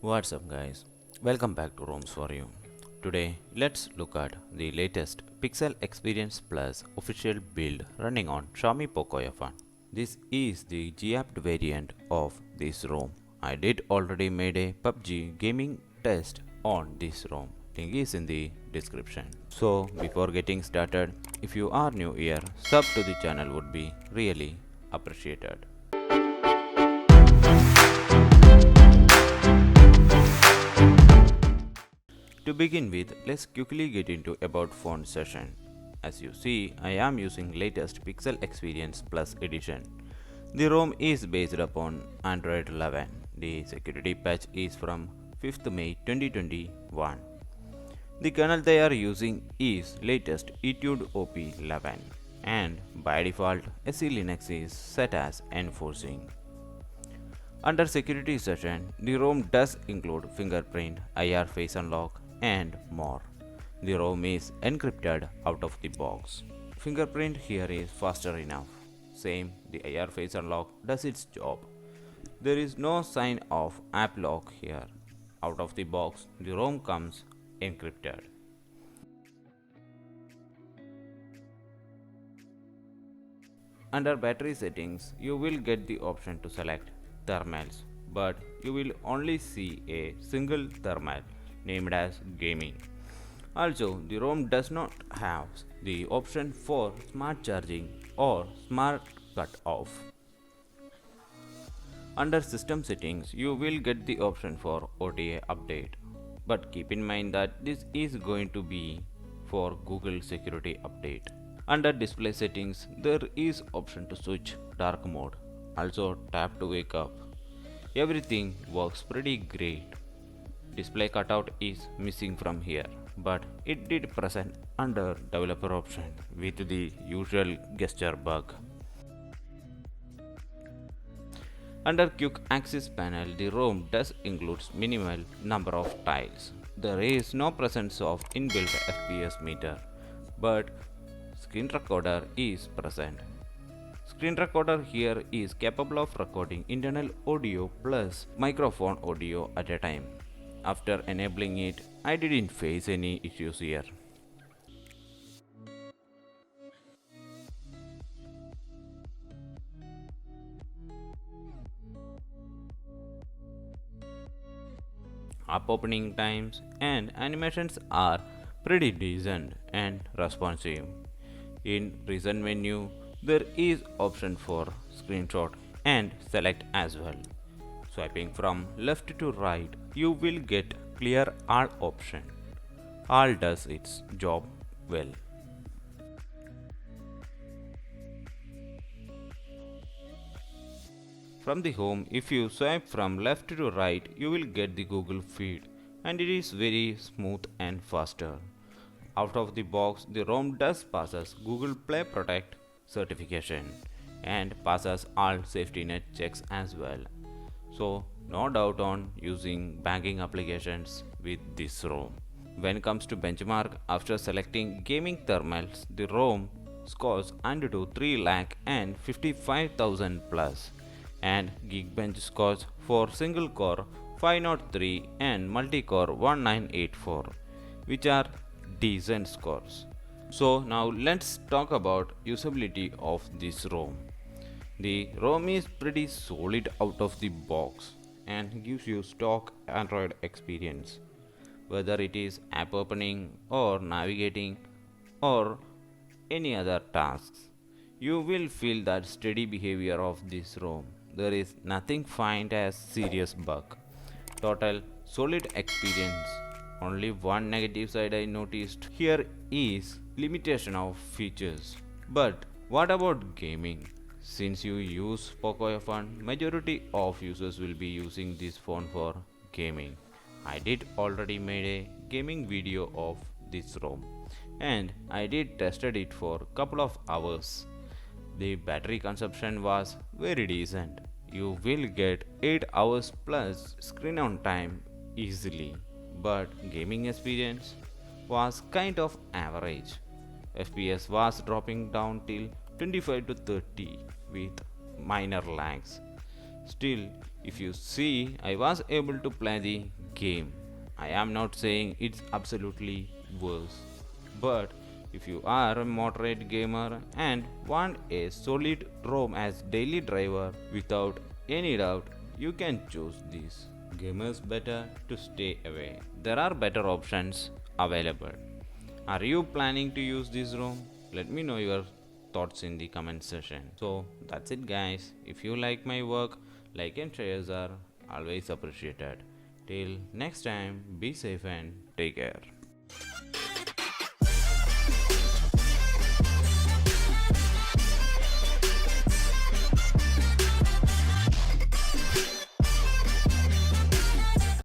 What's up guys, welcome back to Roams for You. Today let's look at the latest Pixel Experience Plus official build running on Xiaomi POCOF1. This is the G-Apt variant of this ROM. I did already made a PUBG gaming test on this ROM. Link is in the description. So before getting started, if you are new here, sub to the channel would be really appreciated. To begin with, let's quickly get into about phone session. As you see, I am using latest Pixel Experience Plus edition. The ROM is based upon Android 11. The security patch is from 5th May 2021. The kernel they are using is latest TWRP 11 and by default SE Linux is set as enforcing. Under security session, the ROM does include fingerprint, IR face unlock and more. The ROM is encrypted out of the box. Fingerprint here is faster enough. Same, the IR face unlock does its job. There is no sign of app lock here. Out of the box, the ROM comes encrypted. Under battery settings, you will get the option to select thermals, but you will only see a single thermal named as gaming. Also, the ROM does not have the option for smart charging or smart cut off. Under system settings, you will get the option for OTA update, but keep in mind that this is going to be for Google security update. Under display settings, there is option to switch dark mode. Also tap to wake up. Everything works pretty great. Display cutout is missing from here, but it did present under developer option with the usual gesture bug. Under quick access panel, the ROM does includes minimal number of tiles. There is no presence of inbuilt FPS meter, but screen recorder is present. Screen recorder here is capable of recording internal audio plus microphone audio at a time. After enabling it, I didn't face any issues here. App opening times and animations are pretty decent and responsive. In recent menu, there is option for screenshot and select as well. Swiping from left to right, you will get clear all option. All does its job well. From the home, if you swipe from left to right, you will get the Google feed and it is very smooth and faster. Out of the box, the ROM does passes Google Play Protect certification and passes all safety net checks as well. So no doubt on using banking applications with this ROM. When it comes to benchmark, after selecting gaming thermals, the ROM scores Antutu 3,55,000 plus and Geekbench scores for single core 503 and multi-core 1984, which are decent scores. So now let's talk about usability of this ROM. The ROM is pretty solid out of the box and gives you stock Android experience. Whether it is app opening or navigating or any other tasks, you will feel that steady behavior of this ROM. There is nothing find as serious bug. Total solid experience. Only one negative side I noticed here is limitation of features. But what about gaming? Since you use POCOF1, majority of users will be using this phone for gaming. I did already made a gaming video of this ROM and I did tested it for couple of hours. The battery consumption was very decent. You will get 8 hours plus screen on time easily, but gaming experience was kind of average. FPS was dropping down till 25 to 30 with minor lags. Still, If you see, I was able to play the game. I am not saying it's absolutely worse. But if you are a moderate gamer and want a solid ROM as daily driver without any doubt, you can choose this. Gamers better to stay away. There are better options available. Are you planning to use this ROM? Let me know your thoughts in the comment section. So that's it guys. If you like my work, like and shares are always appreciated. Till next time, be safe and take care.